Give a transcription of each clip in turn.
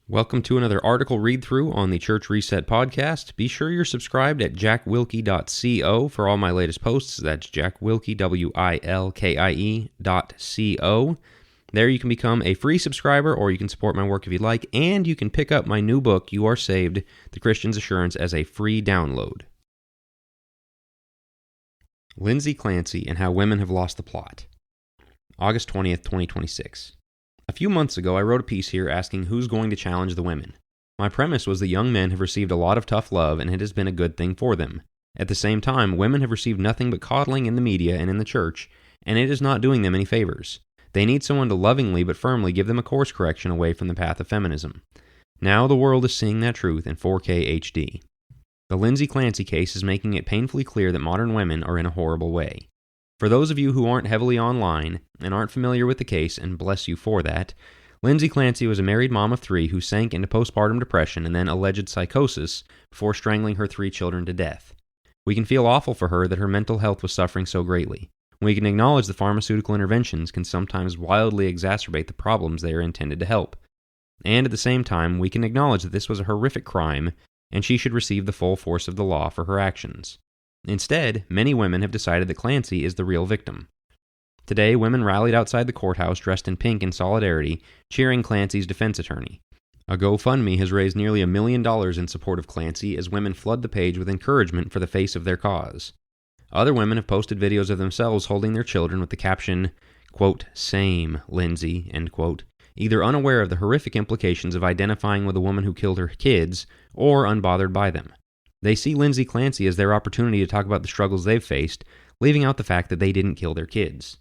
Welcome to another article read-through on the Church Reset podcast. Be sure you're subscribed at jackwilkie.co for all my latest posts. That's jackwilkie, WILKIE.co. There you can become a free subscriber, or you can support my work if you'd like, and you can pick up my new book, You Are Saved, The Christian's Assurance, as a free download. Lindsay Clancy and How Women Have Lost the Plot. August 20th, 2026. A few months ago, I wrote a piece here asking who's going to challenge the women. My premise was that young men have received a lot of tough love, and it has been a good thing for them. At the same time, women have received nothing but coddling in the media and in the church, and it is not doing them any favors. They need someone to lovingly but firmly give them a course correction away from the path of feminism. Now the world is seeing that truth in 4K HD. The Lindsay Clancy case is making it painfully clear that modern women are in a horrible way. For those of you who aren't heavily online and aren't familiar with the case, and bless you for that, Lindsay Clancy was a married mom of 3 who sank into postpartum depression and then alleged psychosis before strangling her 3 children to death. We can feel awful for her that her mental health was suffering so greatly. We can acknowledge that pharmaceutical interventions can sometimes wildly exacerbate the problems they are intended to help. And at the same time, we can acknowledge that this was a horrific crime, and she should receive the full force of the law for her actions. Instead, many women have decided that Clancy is the real victim. Today, women rallied outside the courthouse dressed in pink in solidarity, cheering Clancy's defense attorney. A GoFundMe has raised nearly $1 million in support of Clancy as women flood the page with encouragement for the face of their cause. Other women have posted videos of themselves holding their children with the caption, quote, "Same, Lindsay," end quote, either unaware of the horrific implications of identifying with a woman who killed her kids or unbothered by them. They see Lindsay Clancy as their opportunity to talk about the struggles they've faced, leaving out the fact that they didn't kill their kids.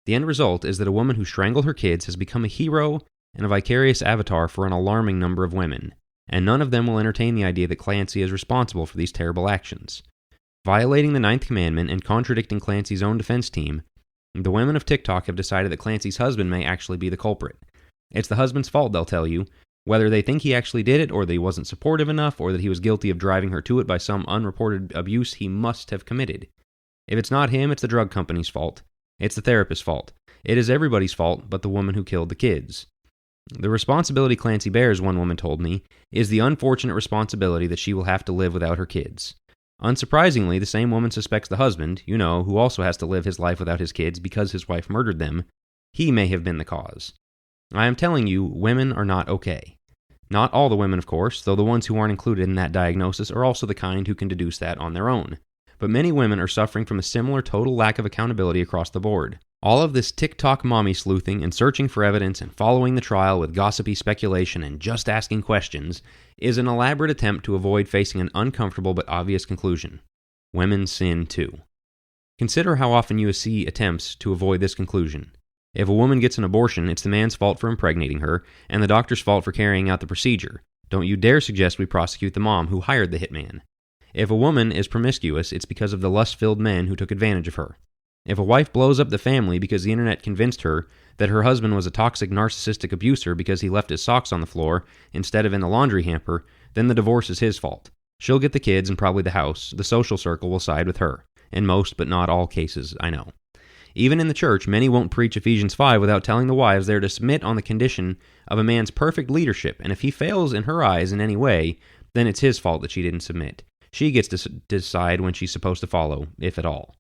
The end result is that a woman who strangled her kids has become a hero and a vicarious avatar for an alarming number of women, and none of them will entertain the idea that Clancy is responsible for these terrible actions. Violating the 9th commandment and contradicting Clancy's own defense team, the women of TikTok have decided that Clancy's husband may actually be the culprit. It's the husband's fault, they'll tell you, whether they think he actually did it, or that he wasn't supportive enough, or that he was guilty of driving her to it by some unreported abuse he must have committed. If it's not him, it's the drug company's fault. It's the therapist's fault. It is everybody's fault but the woman who killed the kids. The responsibility Clancy bears, one woman told me, is the unfortunate responsibility that she will have to live without her kids. Unsurprisingly, the same woman suspects the husband, who also has to live his life without his kids because his wife murdered them, he may have been the cause. I am telling you, women are not okay. Not all the women, of course, though the ones who aren't included in that diagnosis are also the kind who can deduce that on their own. But many women are suffering from a similar total lack of accountability across the board. All of this TikTok mommy sleuthing and searching for evidence and following the trial with gossipy speculation and just asking questions is an elaborate attempt to avoid facing an uncomfortable but obvious conclusion. Women sin too. Consider how often you see attempts to avoid this conclusion. If a woman gets an abortion, it's the man's fault for impregnating her, and the doctor's fault for carrying out the procedure. Don't you dare suggest we prosecute the mom who hired the hitman. If a woman is promiscuous, it's because of the lust-filled men who took advantage of her. If a wife blows up the family because the internet convinced her that her husband was a toxic narcissistic abuser because he left his socks on the floor instead of in the laundry hamper, then the divorce is his fault. She'll get the kids and probably the house. The social circle will side with her. In most, but not all cases, I know. Even in the church, many won't preach Ephesians 5 without telling the wives they're to submit on the condition of a man's perfect leadership, and if he fails in her eyes in any way, then it's his fault that she didn't submit. She gets to decide when she's supposed to follow, if at all.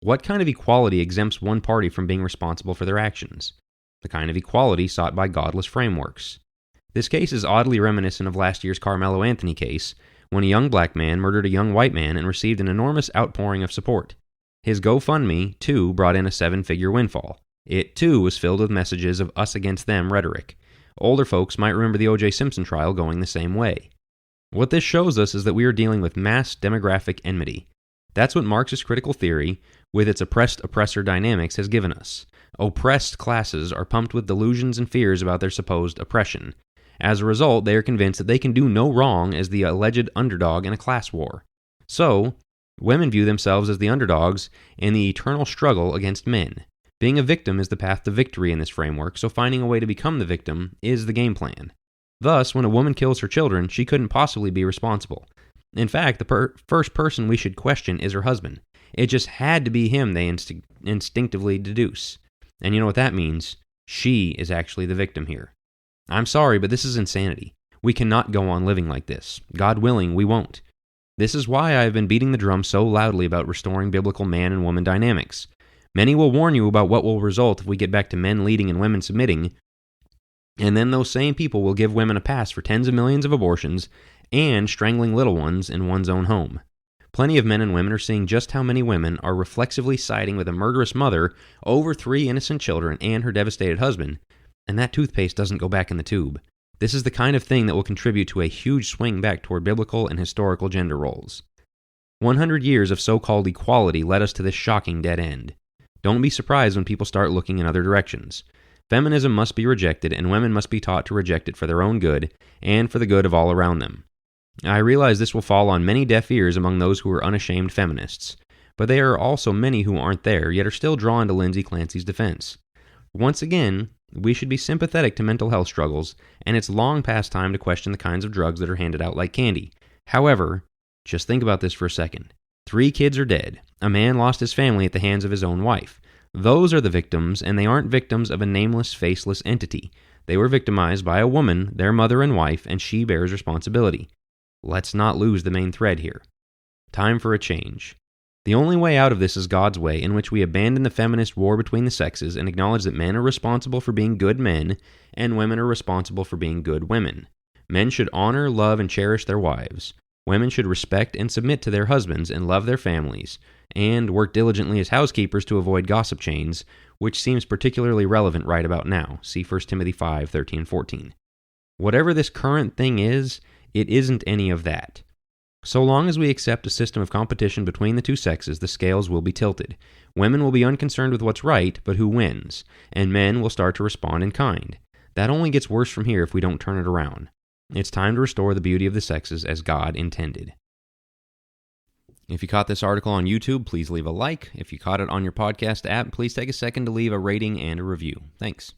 What kind of equality exempts one party from being responsible for their actions? The kind of equality sought by godless frameworks. This case is oddly reminiscent of last year's Carmelo Anthony case, when a young black man murdered a young white man and received an enormous outpouring of support. His GoFundMe, too, brought in a 7-figure windfall. It, too, was filled with messages of us against them rhetoric. Older folks might remember the O.J. Simpson trial going the same way. What this shows us is that we are dealing with mass demographic enmity. That's what Marxist critical theory, with its oppressed-oppressor dynamics, has given us. Oppressed classes are pumped with delusions and fears about their supposed oppression. As a result, they are convinced that they can do no wrong as the alleged underdog in a class war. So, women view themselves as the underdogs in the eternal struggle against men. Being a victim is the path to victory in this framework, so finding a way to become the victim is the game plan. Thus, when a woman kills her children, she couldn't possibly be responsible. In fact, the first person we should question is her husband. It just had to be him, they instinctively deduce. And you know what that means? She is actually the victim here. I'm sorry, but this is insanity. We cannot go on living like this. God willing, we won't. This is why I have been beating the drum so loudly about restoring biblical man and woman dynamics. Many will warn you about what will result if we get back to men leading and women submitting, and then those same people will give women a pass for tens of millions of abortions and strangling little ones in one's own home. Plenty of men and women are seeing just how many women are reflexively siding with a murderous mother over 3 innocent children and her devastated husband, and that toothpaste doesn't go back in the tube. This is the kind of thing that will contribute to a huge swing back toward biblical and historical gender roles. 100 years of so-called equality led us to this shocking dead end. Don't be surprised when people start looking in other directions. Feminism must be rejected, and women must be taught to reject it for their own good and for the good of all around them. I realize this will fall on many deaf ears among those who are unashamed feminists, but there are also many who aren't there, yet are still drawn to Lindsay Clancy's defense. Once again, we should be sympathetic to mental health struggles, and it's long past time to question the kinds of drugs that are handed out like candy. However, just think about this for a second. 3 kids are dead. A man lost his family at the hands of his own wife. Those are the victims, and they aren't victims of a nameless, faceless entity. They were victimized by a woman, their mother and wife, and she bears responsibility. Let's not lose the main thread here. Time for a change. The only way out of this is God's way, in which we abandon the feminist war between the sexes and acknowledge that men are responsible for being good men, and women are responsible for being good women. Men should honor, love, and cherish their wives. Women should respect and submit to their husbands and love their families, and work diligently as housekeepers to avoid gossip chains, which seems particularly relevant right about now. See 1 Timothy 5:13-14. Whatever this current thing is, it isn't any of that. So long as we accept a system of competition between the two sexes, the scales will be tilted. Women will be unconcerned with what's right, but who wins, and men will start to respond in kind. That only gets worse from here if we don't turn it around. It's time to restore the beauty of the sexes as God intended. If you caught this article on YouTube, please leave a like. If you caught it on your podcast app, please take a second to leave a rating and a review. Thanks.